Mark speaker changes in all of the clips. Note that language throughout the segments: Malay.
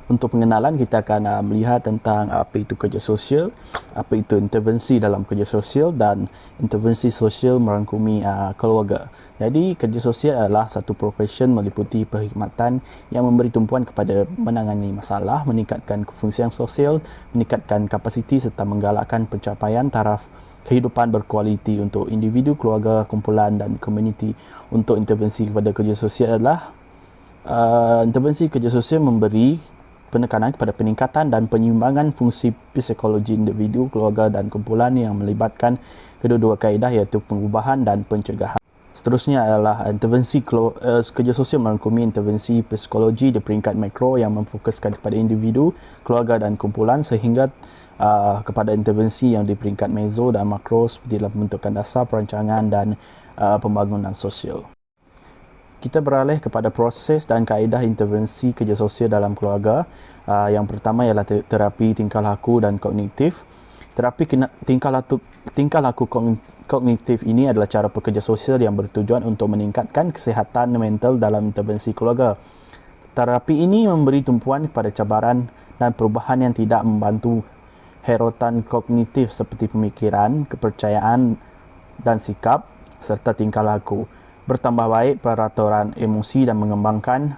Speaker 1: Untuk pengenalan, kita akan melihat tentang apa itu kerja sosial, apa itu intervensi dalam kerja sosial, dan intervensi sosial merangkumi keluarga. Jadi, kerja sosial adalah satu profession meliputi perkhidmatan yang memberi tumpuan kepada menangani masalah, meningkatkan kefungsian sosial, meningkatkan kapasiti serta menggalakkan pencapaian taraf kehidupan berkualiti untuk individu, keluarga, kumpulan dan komuniti. Untuk intervensi kepada kerja sosial adalah intervensi kerja sosial memberi penekanan kepada peningkatan dan penyimbangan fungsi psikologi individu, keluarga dan kumpulan yang melibatkan kedua-dua kaedah iaitu pengubahan dan pencegahan. Seterusnya adalah intervensi kerja sosial merangkumi intervensi psikologi di peringkat makro yang memfokuskan kepada individu, keluarga dan kumpulan sehingga kepada intervensi yang di peringkat meso dan makro seperti dalam pembentukan dasar, perancangan dan pembangunan sosial. Kita beralih kepada proses dan kaedah intervensi kerja sosial dalam keluarga. Yang pertama ialah terapi tingkah laku dan kognitif. Terapi tingkah laku kognitif ini adalah cara pekerja sosial yang bertujuan untuk meningkatkan kesihatan mental dalam intervensi keluarga. Terapi ini memberi tumpuan kepada cabaran dan perubahan yang tidak membantu herotan kognitif seperti pemikiran, kepercayaan dan sikap serta tingkah laku. Bertambah baik peraturan emosi dan mengembangkan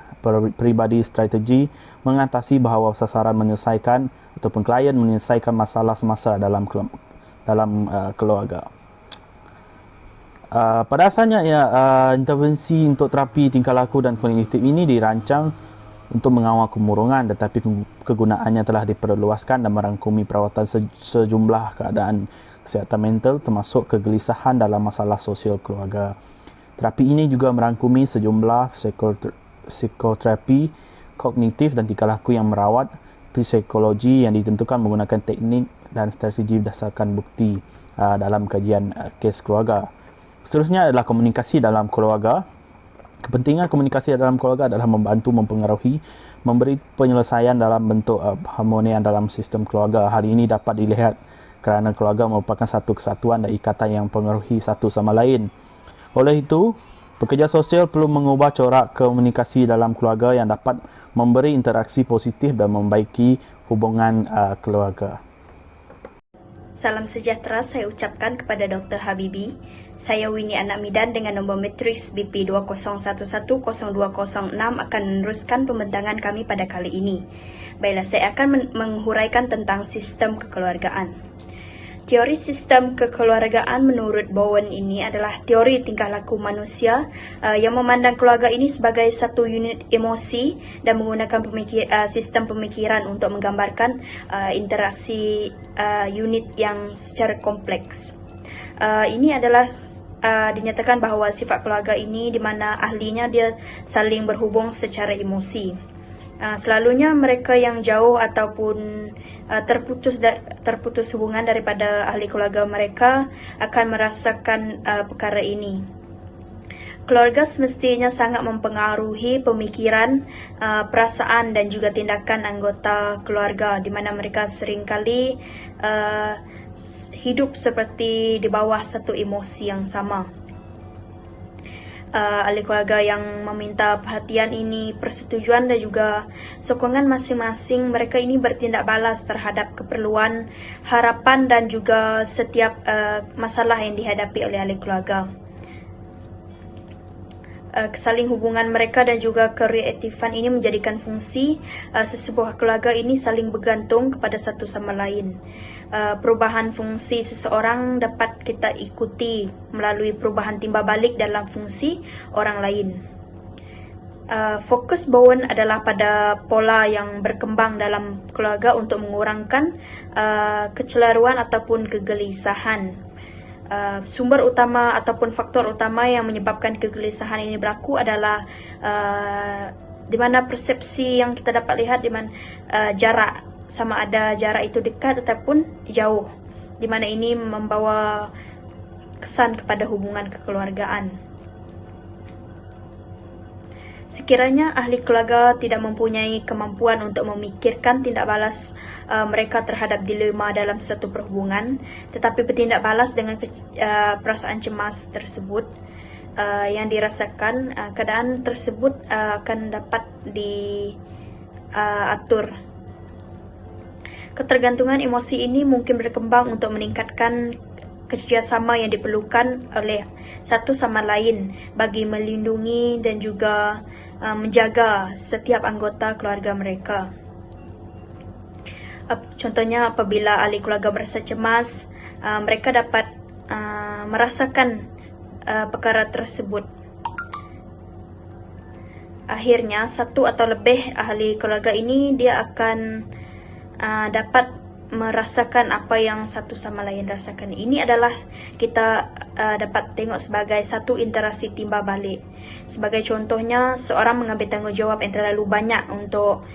Speaker 1: peribadi strategi mengatasi bahawa sasaran menyelesaikan ataupun klien menyelesaikan masalah semasa dalam keluarga. Pada asalnya intervensi untuk terapi tingkah laku dan kognitif ini dirancang untuk mengawal kemurungan, tetapi kegunaannya telah diperluaskan dan merangkumi perawatan sejumlah keadaan kesihatan mental termasuk kegelisahan dalam masalah sosial keluarga. Terapi ini juga merangkumi sejumlah psikoterapi kognitif dan tingkah laku yang merawat psikologi yang ditentukan menggunakan teknik dan strategi berdasarkan bukti dalam kajian kes keluarga. Seterusnya adalah komunikasi dalam keluarga. Kepentingan komunikasi dalam keluarga adalah membantu mempengaruhi, memberi penyelesaian dalam bentuk harmonian dalam sistem keluarga. Hal ini dapat dilihat kerana keluarga merupakan satu kesatuan dan ikatan yang mempengaruhi satu sama lain. Oleh itu, pekerja sosial perlu mengubah corak komunikasi dalam keluarga yang dapat memberi interaksi positif dan membaiki hubungan keluarga.
Speaker 2: Salam sejahtera saya ucapkan kepada Dr. Habibi. Saya Winnie Anak Midan dengan nombor matris BP 20110206 akan meneruskan pembentangan kami pada kali ini. Baiklah, saya akan menghuraikan tentang sistem kekeluargaan. Teori sistem kekeluargaan menurut Bowen ini adalah teori tingkah laku manusia yang memandang keluarga ini sebagai satu unit emosi dan menggunakan sistem pemikiran untuk menggambarkan interaksi unit yang secara kompleks. Ini adalah dinyatakan bahawa sifat keluarga ini di mana ahlinya dia saling berhubung secara emosi. Selalunya mereka yang jauh ataupun terputus hubungan daripada ahli keluarga mereka akan merasakan perkara ini. Keluarga semestinya sangat mempengaruhi pemikiran, perasaan dan juga tindakan anggota keluarga di mana mereka seringkali hidup seperti di bawah satu emosi yang sama. Ahli keluarga yang meminta perhatian ini, persetujuan dan juga sokongan masing-masing, mereka ini bertindak balas terhadap keperluan, harapan dan juga setiap masalah yang dihadapi oleh ahli keluarga. Kesaling hubungan mereka dan juga kreatifan ini menjadikan fungsi sesebuah keluarga ini saling bergantung kepada satu sama lain. Perubahan fungsi seseorang dapat kita ikuti melalui perubahan timbal balik dalam fungsi orang lain. Fokus Bowen adalah pada pola yang berkembang dalam keluarga untuk mengurangkan kecelaruan ataupun kegelisahan. Sumber utama ataupun faktor utama yang menyebabkan kegelisahan ini berlaku adalah di mana persepsi yang kita dapat lihat di mana jarak, sama ada jarak itu dekat ataupun jauh, di mana ini membawa kesan kepada hubungan kekeluargaan. Sekiranya ahli keluarga tidak mempunyai kemampuan untuk memikirkan tindak balas mereka terhadap dilema dalam suatu perhubungan, tetapi bertindak balas dengan perasaan cemas tersebut yang dirasakan, keadaan tersebut akan dapat atur. Ketergantungan emosi ini mungkin berkembang untuk meningkatkan kerjasama yang diperlukan oleh satu sama lain bagi melindungi dan juga menjaga setiap anggota keluarga mereka. Contohnya apabila ahli keluarga merasa cemas, mereka dapat merasakan perkara tersebut. Akhirnya satu atau lebih ahli keluarga ini dia akan dapat merasakan apa yang satu sama lain rasakan. Ini adalah kita dapat tengok sebagai satu interaksi timbal balik. Sebagai contohnya, seorang mengambil tanggungjawab yang terlalu banyak untuk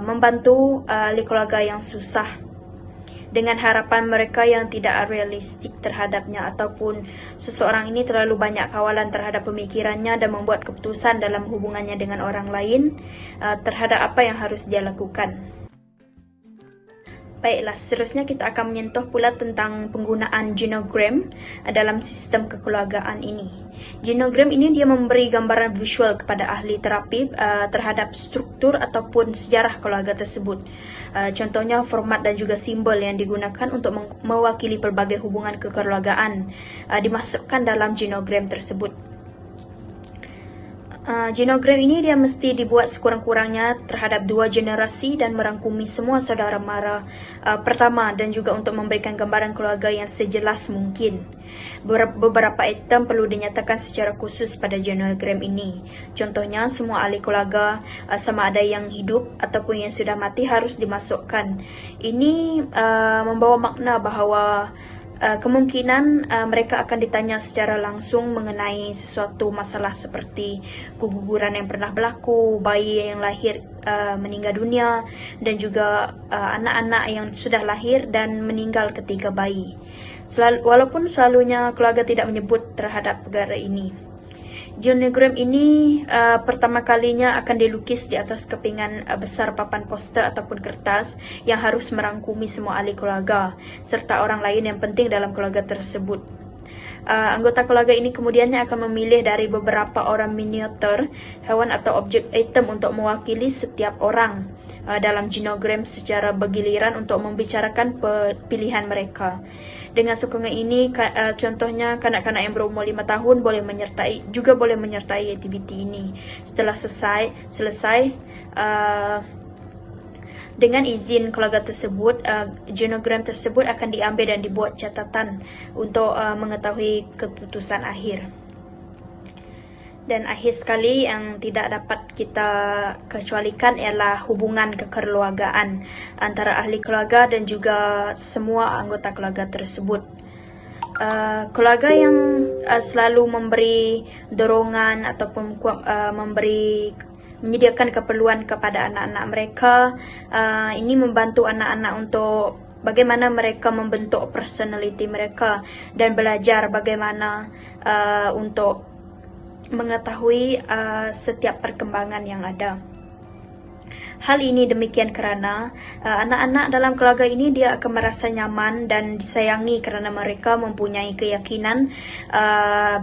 Speaker 2: membantu ahli keluarga yang susah dengan harapan mereka yang tidak realistik terhadapnya, ataupun seseorang ini terlalu banyak kawalan terhadap pemikirannya dan membuat keputusan dalam hubungannya dengan orang lain terhadap apa yang harus dia lakukan. Baiklah, seterusnya kita akan menyentuh pula tentang penggunaan genogram dalam sistem kekeluargaan ini. Genogram ini dia memberi gambaran visual kepada ahli terapi terhadap struktur ataupun sejarah keluarga tersebut. Contohnya format dan juga simbol yang digunakan untuk mewakili pelbagai hubungan kekeluargaan dimasukkan dalam genogram tersebut. Genogram ini dia mesti dibuat sekurang-kurangnya terhadap 2 generasi dan merangkumi semua saudara mara pertama, dan juga untuk memberikan gambaran keluarga yang sejelas mungkin. Beberapa item perlu dinyatakan secara khusus pada genogram ini. Contohnya, semua ahli keluarga sama ada yang hidup ataupun yang sudah mati harus dimasukkan. Ini membawa makna bahawa kemungkinan mereka akan ditanya secara langsung mengenai sesuatu masalah seperti keguguran yang pernah berlaku, bayi yang lahir meninggal dunia, dan juga anak-anak yang sudah lahir dan meninggal ketika bayi. Walaupun selalunya keluarga tidak menyebut terhadap perkara ini. Genogram ini pertama kalinya akan dilukis di atas kepingan besar papan poster ataupun kertas yang harus merangkumi semua ahli keluarga serta orang lain yang penting dalam keluarga tersebut. Anggota keluarga ini kemudiannya akan memilih dari beberapa orang miniatur hewan atau objek item untuk mewakili setiap orang dalam genogram secara bergiliran untuk membicarakan pilihan mereka. Dengan sokongan ini, contohnya kanak-kanak yang berumur 5 tahun boleh menyertai aktiviti ini. Setelah selesai dengan izin keluarga tersebut, genogram tersebut akan diambil dan dibuat catatan untuk mengetahui keputusan akhir. Dan akhir sekali yang tidak dapat kita kecualikan ialah hubungan kekeluargaan antara ahli keluarga dan juga semua anggota keluarga tersebut. Keluarga yang selalu memberi dorongan ataupun menyediakan keperluan kepada anak-anak mereka, ini membantu anak-anak untuk bagaimana mereka membentuk personality mereka dan belajar bagaimana untuk mengetahui setiap perkembangan yang ada. Hal ini demikian kerana anak-anak dalam keluarga ini dia akan merasa nyaman dan disayangi kerana mereka mempunyai keyakinan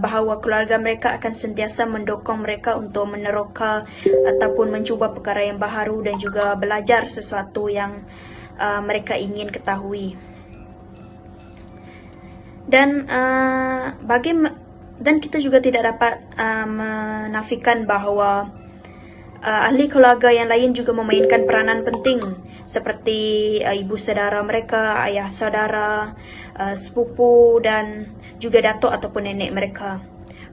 Speaker 2: bahawa keluarga mereka akan sentiasa mendukung mereka untuk meneroka ataupun mencuba perkara yang baharu dan juga belajar sesuatu yang mereka ingin ketahui. Dan kita juga tidak dapat menafikan bahawa ahli keluarga yang lain juga memainkan peranan penting seperti ibu saudara mereka, ayah saudara, sepupu dan juga datuk ataupun nenek mereka.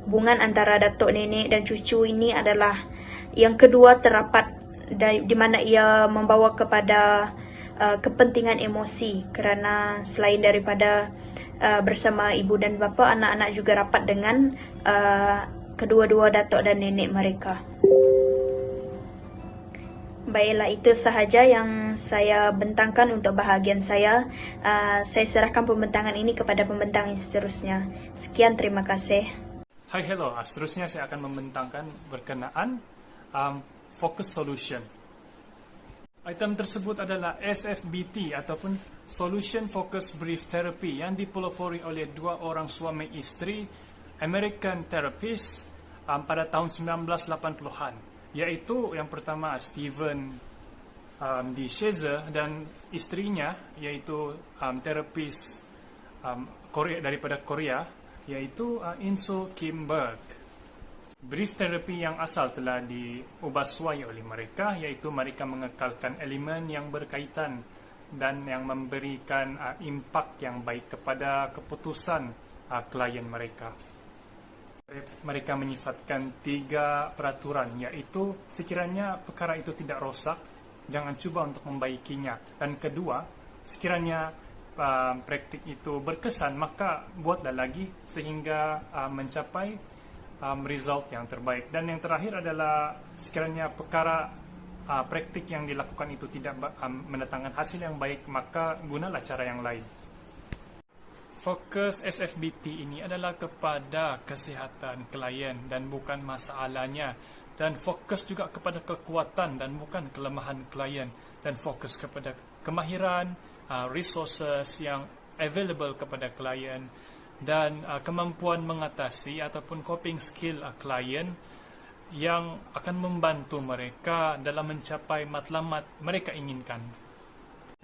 Speaker 2: Hubungan antara datuk, nenek dan cucu ini adalah yang kedua terapat di mana ia membawa kepada kepentingan emosi, kerana selain daripada bersama ibu dan bapa, anak-anak juga rapat dengan kedua-dua datuk dan nenek mereka. Baiklah, itu sahaja yang saya bentangkan untuk bahagian saya. Saya serahkan pembentangan ini kepada pembentang yang seterusnya. Sekian, terima kasih.
Speaker 3: Hai, hello. Seterusnya saya akan membentangkan berkenaan focus solution. Item tersebut adalah SFBT ataupun Solution Focus Brief Therapy yang dipelopori oleh 2 orang suami isteri American therapist pada tahun 1980-an, iaitu yang pertama Stephen di Shazer dan isterinya, iaitu terapis Korea, daripada Korea, iaitu Inso Kim Berg. Brief therapy yang asal telah diubahsuai oleh mereka, iaitu mereka mengekalkan elemen yang berkaitan dan yang memberikan impak yang baik kepada keputusan klien mereka. Mereka menyifatkan 3 peraturan, iaitu sekiranya perkara itu tidak rosak, jangan cuba untuk membaikinya. Dan kedua, sekiranya praktik itu berkesan, maka buatlah lagi sehingga mencapai result yang terbaik. Dan yang terakhir adalah sekiranya perkara praktik yang dilakukan itu tidak mendatangkan hasil yang baik, maka gunalah cara yang lain. Fokus SFBT ini adalah kepada kesihatan klien dan bukan masalahnya, dan fokus juga kepada kekuatan dan bukan kelemahan klien, dan fokus kepada kemahiran, resources yang available kepada klien, dan kemampuan mengatasi ataupun coping skill klien yang akan membantu mereka dalam mencapai matlamat mereka inginkan.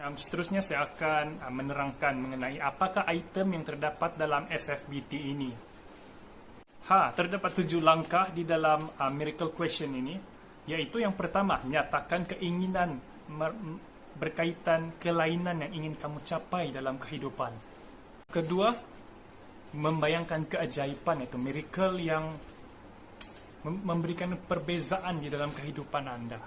Speaker 3: Seterusnya saya akan menerangkan mengenai apakah item yang terdapat dalam SFBT ini. Terdapat 7 langkah di dalam miracle question ini, iaitu yang pertama, nyatakan keinginan berkaitan kelainan yang ingin kamu capai dalam kehidupan. Kedua, membayangkan keajaiban, iaitu miracle yang memberikan perbezaan di dalam kehidupan Anda.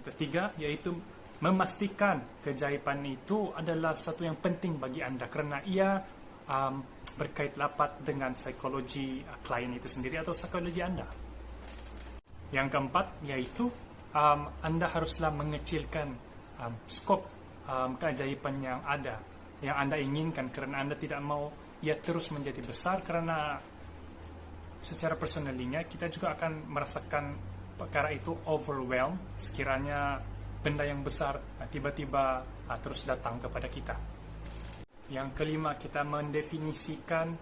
Speaker 3: Ketiga, yaitu memastikan keajaiban itu adalah satu yang penting bagi Anda kerana ia berkait rapat dengan psikologi klien itu sendiri atau psikologi Anda. Yang keempat, yaitu Anda haruslah mengecilkan skop keajaiban yang ada, yang Anda inginkan, kerana Anda tidak mau ia terus menjadi besar, kerana secara personalinya kita juga akan merasakan perkara itu overwhelm sekiranya benda yang besar tiba-tiba terus datang kepada kita. Yang kelima, kita mendefinisikan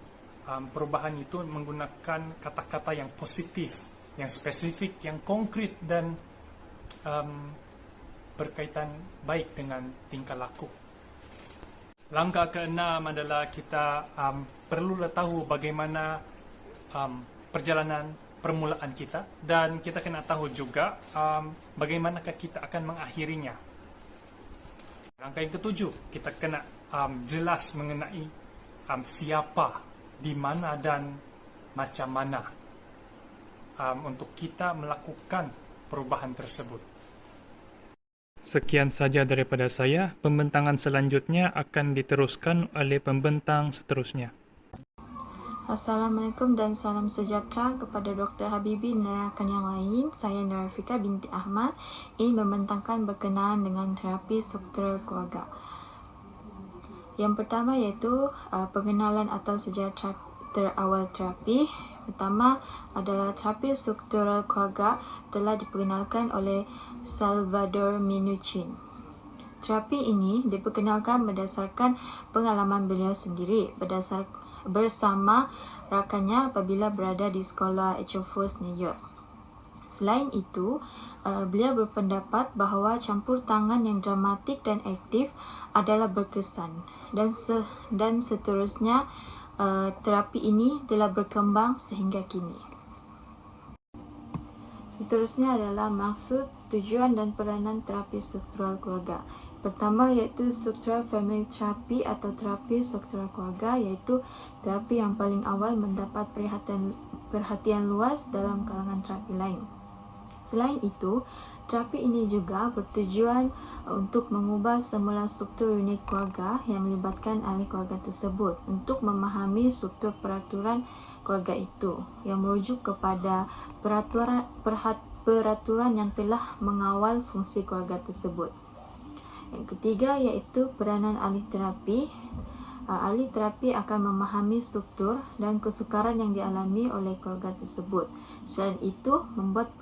Speaker 3: perubahan itu menggunakan kata-kata yang positif, yang spesifik, yang konkret dan berkaitan baik dengan tingkah laku. Langkah keenam adalah kita perlulah tahu bagaimana perjalanan permulaan kita, dan kita kena tahu juga bagaimanakah kita akan mengakhirinya. Langkah yang ketujuh, kita kena jelas mengenai siapa, di mana dan macam mana untuk kita melakukan perubahan tersebut. Sekian saja daripada saya. Pembentangan selanjutnya akan diteruskan oleh pembentang seterusnya.
Speaker 4: Assalamualaikum dan salam sejahtera kepada Dr. Habibi dan rakan yang lain. Saya Narafika binti Ahmad ingin membentangkan berkenaan dengan terapi struktural keluarga. Yang pertama iaitu pengenalan atau sejarah terawal terapi. Pertama adalah terapi struktural keluarga telah diperkenalkan oleh Salvador Minuchin. Terapi ini diperkenalkan berdasarkan pengalaman beliau sendiri bersama rakannya apabila berada di sekolah Echofos, New York. Selain itu, beliau berpendapat bahawa campur tangan yang dramatik dan aktif adalah berkesan, dan seterusnya terapi ini telah berkembang sehingga kini. Seterusnya adalah maksud, tujuan dan peranan terapi struktural keluarga. Pertama iaitu Structural Family Therapy atau terapi struktural keluarga, iaitu terapi yang paling awal mendapat perhatian luas dalam kalangan terapi lain. Selain itu, terapi ini juga bertujuan untuk mengubah semula struktur unit keluarga yang melibatkan ahli keluarga tersebut untuk memahami struktur peraturan keluarga itu yang merujuk kepada peraturan yang telah mengawal fungsi keluarga tersebut. Yang ketiga iaitu peranan ahli terapi. Ahli terapi akan memahami struktur dan kesukaran yang dialami oleh keluarga tersebut. Selain itu, membuat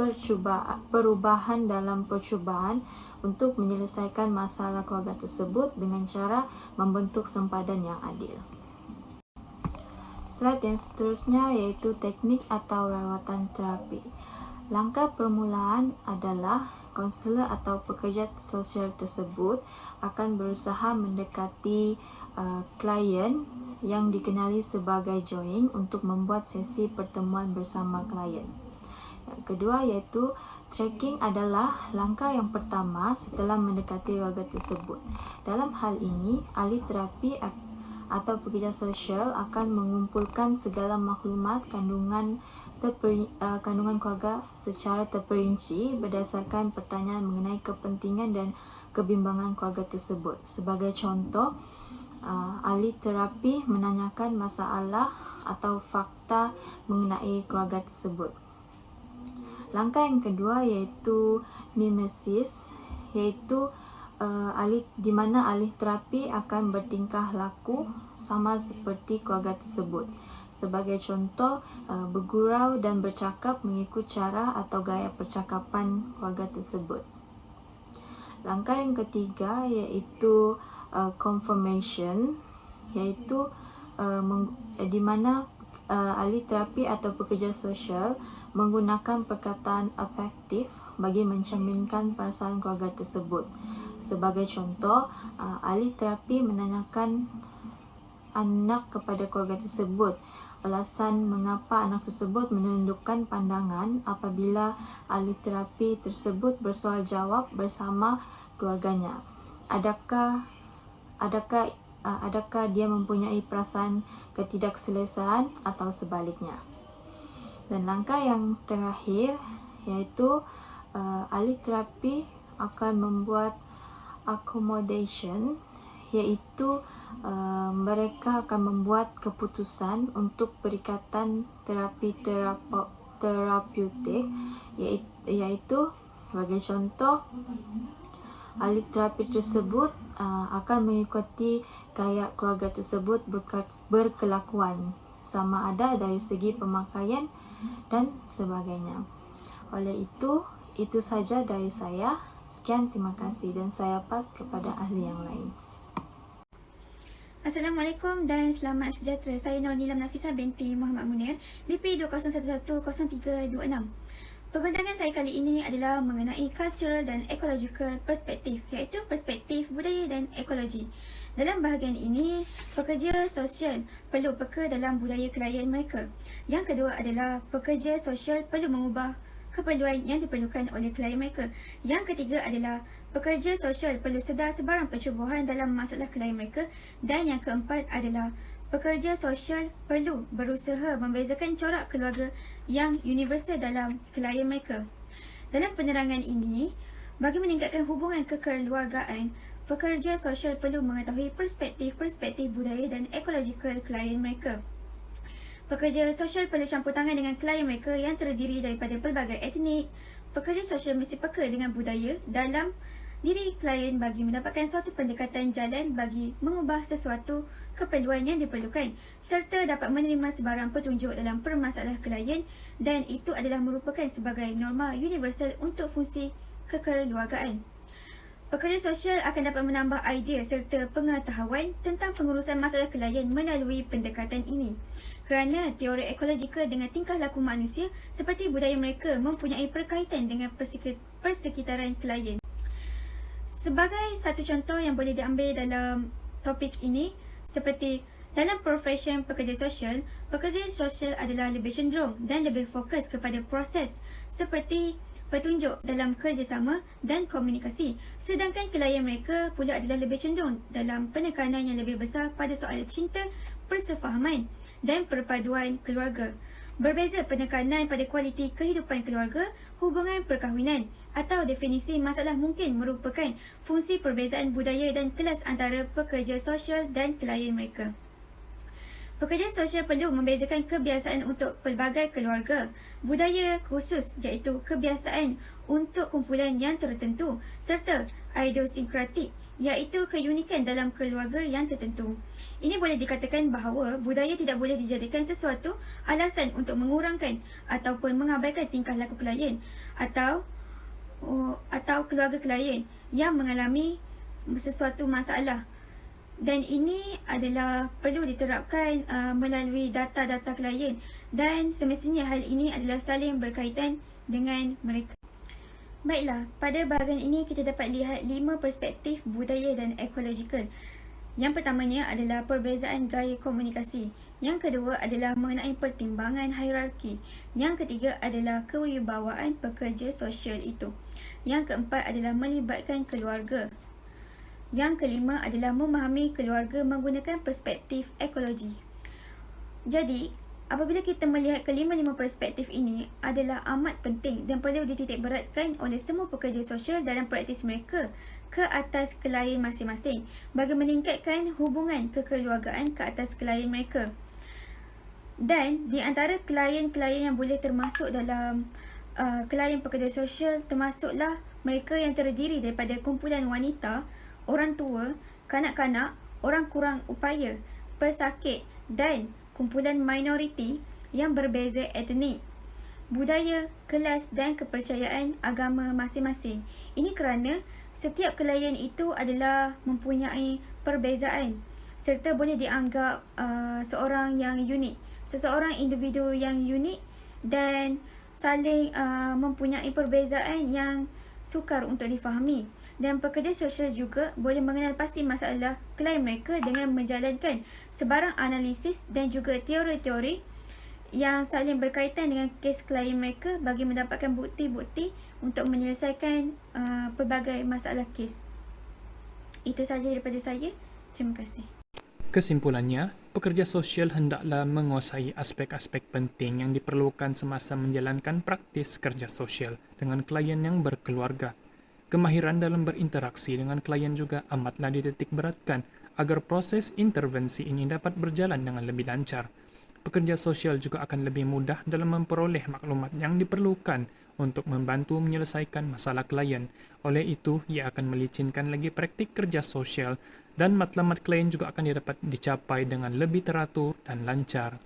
Speaker 4: perubahan dalam percubaan untuk menyelesaikan masalah keluarga tersebut dengan cara membentuk sempadan yang adil. Slide yang seterusnya iaitu teknik atau rawatan terapi. Langkah permulaan adalah konselor atau pekerja sosial tersebut akan berusaha mendekati klien yang dikenali sebagai join untuk membuat sesi pertemuan bersama klien. Yang kedua iaitu tracking adalah langkah yang pertama setelah mendekati keluarga tersebut. Dalam hal ini, ahli terapi atau pekerja sosial akan mengumpulkan segala maklumat kandungan keluarga secara terperinci berdasarkan pertanyaan mengenai kepentingan dan kebimbangan keluarga tersebut. Sebagai contoh, ahli terapi menanyakan masalah atau fakta mengenai keluarga tersebut. Langkah yang kedua iaitu mimesis, iaitu di mana ahli terapi akan bertingkah laku sama seperti keluarga tersebut. Sebagai contoh, bergurau dan bercakap mengikut cara atau gaya percakapan keluarga tersebut. Langkah yang ketiga iaitu confirmation, iaitu di mana ahli terapi atau pekerja sosial menggunakan perkataan afektif bagi mencerminkan perasaan keluarga tersebut. Sebagai contoh, ahli terapi menanyakan anak kepada keluarga tersebut alasan mengapa anak tersebut menundukkan pandangan apabila ahli terapi tersebut bersoal jawab bersama keluarganya. Adakah dia mempunyai perasaan ketidakselesaan atau sebaliknya. Dan langkah yang terakhir iaitu ahli terapi akan membuat accommodation, iaitu mereka akan membuat keputusan untuk perikatan terapeutik, iaitu sebagai contoh, ahli terapi tersebut akan mengikuti gaya keluarga tersebut berkelakuan, sama ada dari segi pemakaian dan sebagainya. Oleh itu saja dari saya. Sekian, terima kasih dan saya pas kepada ahli yang lain.
Speaker 5: Assalamualaikum dan selamat sejahtera. Saya Nur Nilam Nafisah binti Muhammad Munir, BP 20110326. Pembentangan saya kali ini adalah mengenai cultural dan ecological perspektif, iaitu perspektif budaya dan ekologi. Dalam bahagian ini, pekerja sosial perlu peka dalam budaya klien mereka. Yang kedua adalah pekerja sosial perlu mengubah keperluan yang diperlukan oleh klien mereka. Yang ketiga adalah pekerja sosial perlu sedar sebarang pencerobohan dalam masalah klien mereka. Dan yang keempat adalah pekerja sosial perlu berusaha membezakan corak keluarga yang universal dalam klien mereka. Dalam penerangan ini, bagi meningkatkan hubungan kekeluargaan, pekerja sosial perlu mengetahui perspektif budaya dan ekologikal klien mereka. Pekerja sosial perlu campur tangan dengan klien mereka yang terdiri daripada pelbagai etnik. Pekerja sosial mesti peka dengan budaya dalam diri klien bagi mendapatkan suatu pendekatan jalan bagi mengubah sesuatu keperluan yang diperlukan, serta dapat menerima sebarang petunjuk dalam permasalahan klien, dan itu adalah merupakan sebagai norma universal untuk fungsi kekeluargaan. Pekerja sosial akan dapat menambah idea serta pengetahuan tentang pengurusan masalah klien melalui pendekatan ini. Kerana teori ekologikal dengan tingkah laku manusia seperti budaya mereka mempunyai perkaitan dengan persekitaran klien. Sebagai satu contoh yang boleh diambil dalam topik ini, seperti dalam profesion pekerja sosial adalah lebih cenderung dan lebih fokus kepada proses seperti petunjuk dalam kerjasama dan komunikasi, sedangkan klien mereka pula adalah lebih cenderung dalam penekanan yang lebih besar pada soal cinta, persefahaman dan perpaduan keluarga. Berbeza penekanan pada kualiti kehidupan keluarga, hubungan perkahwinan atau definisi masalah mungkin merupakan fungsi perbezaan budaya dan kelas antara pekerja sosial dan klien mereka. Pekerja sosial perlu membezakan kebiasaan untuk pelbagai keluarga, budaya khusus iaitu kebiasaan untuk kumpulan yang tertentu, serta idiosinkratik iaitu keunikan dalam keluarga yang tertentu. Ini boleh dikatakan bahawa budaya tidak boleh dijadikan sesuatu alasan untuk mengurangkan ataupun mengabaikan tingkah laku klien atau keluarga klien yang mengalami sesuatu masalah. Dan ini adalah perlu diterapkan melalui data-data klien, dan semestinya hal ini adalah saling berkaitan dengan mereka. Baiklah, pada bahagian ini kita dapat lihat 5 perspektif budaya dan ekologikal. Yang pertamanya adalah perbezaan gaya komunikasi. Yang kedua adalah mengenai pertimbangan hierarki. Yang ketiga adalah kewibawaan pekerja sosial itu. Yang keempat adalah melibatkan keluarga. Yang kelima adalah memahami keluarga menggunakan perspektif ekologi. Jadi, apabila kita melihat kelima-lima perspektif ini adalah amat penting dan perlu dititikberatkan oleh semua pekerja sosial dalam praktis mereka ke atas klien masing-masing bagi meningkatkan hubungan kekeluargaan ke atas klien mereka. Dan di antara klien-klien yang boleh termasuk dalam klien pekerja sosial termasuklah mereka yang terdiri daripada kumpulan wanita, orang tua, kanak-kanak, orang kurang upaya, pesakit dan kumpulan minoriti yang berbeza etnik, budaya, kelas dan kepercayaan agama masing-masing. Ini kerana setiap klien itu adalah mempunyai perbezaan serta boleh dianggap seorang yang unik, seseorang individu yang unik dan saling mempunyai perbezaan yang sukar untuk difahami. Dan pekerja sosial juga boleh mengenal pasti masalah klien mereka dengan menjalankan sebarang analisis dan juga teori-teori yang saling berkaitan dengan kes klien mereka bagi mendapatkan bukti-bukti untuk menyelesaikan pelbagai masalah kes. Itu sahaja daripada saya. Terima kasih.
Speaker 3: Kesimpulannya, pekerja sosial hendaklah menguasai aspek-aspek penting yang diperlukan semasa menjalankan praktis kerja sosial dengan klien yang berkeluarga. Kemahiran dalam berinteraksi dengan klien juga amatlah dititikberatkan agar proses intervensi ini dapat berjalan dengan lebih lancar. Pekerja sosial juga akan lebih mudah dalam memperoleh maklumat yang diperlukan untuk membantu menyelesaikan masalah klien. Oleh itu, ia akan melicinkan lagi praktik kerja sosial dan matlamat klien juga akan dapat dicapai dengan lebih teratur dan lancar.